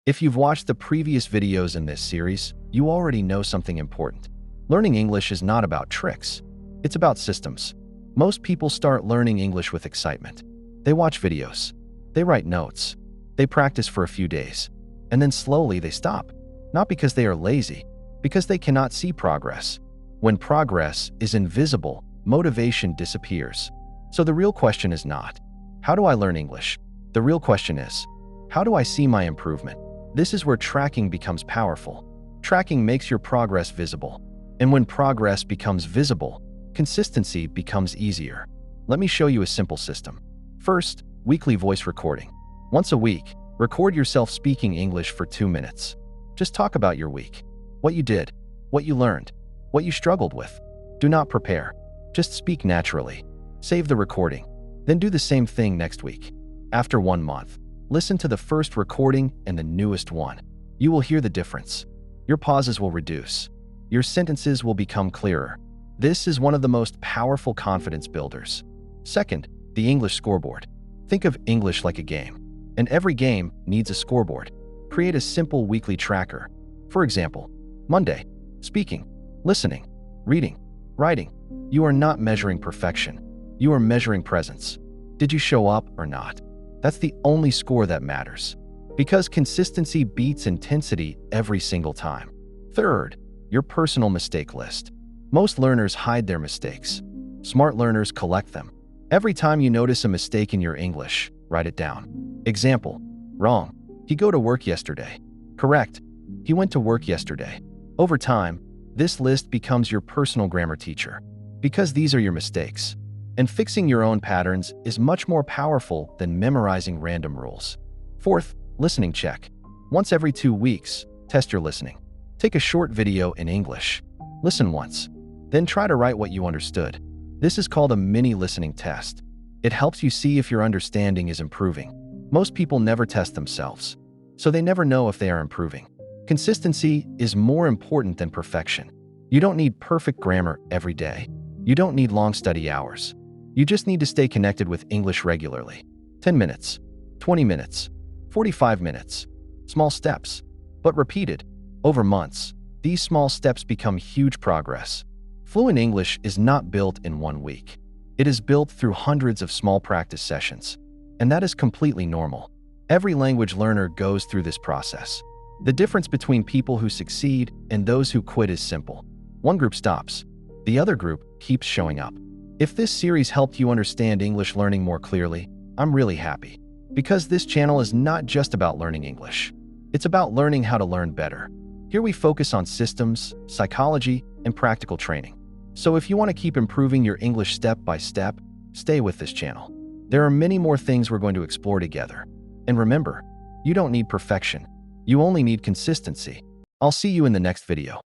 If you've watched the previous videos in this series, you already know something important. Learning English is not about tricks. It's about systems. Most people start learning English with excitement. They watch videos. They write notes. They practice for a few days. And then slowly they stop. Not because they are lazy, because they cannot see progress. When progress is invisible, motivation disappears. So the real question is not, how do I learn English? The real question is, how do I see my improvement? This is where tracking becomes powerful. Tracking makes your progress visible. And when progress becomes visible, consistency becomes easier. Let me show you a simple system. First, weekly voice recording. Once a week, record yourself speaking English for 2 minutes. Just talk about your week. What you did, what you learned, what you struggled with. Do not prepare. Just speak naturally. Save the recording. Then do the same thing next week. After 1 month, listen to the first recording and the newest one. You will hear the difference. Your pauses will reduce. Your sentences will become clearer. This is one of the most powerful confidence builders. Second, the English scoreboard. Think of English like a game, and every game needs a scoreboard. Create a simple weekly tracker. For example, Monday, speaking, listening, reading, writing. You are not measuring perfection. You are measuring presence. Did you show up or not? That's the only score that matters. Because consistency beats intensity every single time. Third, your personal mistake list. Most learners hide their mistakes. Smart learners collect them. Every time you notice a mistake in your English, write it down. Example, wrong. He go to work yesterday. Correct. He went to work yesterday. Over time, this list becomes your personal grammar teacher. Because these are your mistakes. And fixing your own patterns is much more powerful than memorizing random rules. Fourth, listening check. Once every 2 weeks, test your listening. Take a short video in English. Listen once. Then try to write what you understood. This is called a mini listening test. It helps you see if your understanding is improving. Most people never test themselves, so they never know if they are improving. Consistency is more important than perfection. You don't need perfect grammar every day. You don't need long study hours. You just need to stay connected with English regularly. 10 minutes, 20 minutes, 45 minutes. Small steps, but repeated. Over months, these small steps become huge progress. Fluent English is not built in 1 week. It is built through hundreds of small practice sessions. And that is completely normal. Every language learner goes through this process. The difference between people who succeed and those who quit is simple. One group stops. The other group keeps showing up. If this series helped you understand English learning more clearly, I'm really happy. Because this channel is not just about learning English. It's about learning how to learn better. Here we focus on systems, psychology, and practical training. So if you want to keep improving your English step by step, stay with this channel. There are many more things we're going to explore together. And remember, you don't need perfection. You only need consistency. I'll see you in the next video.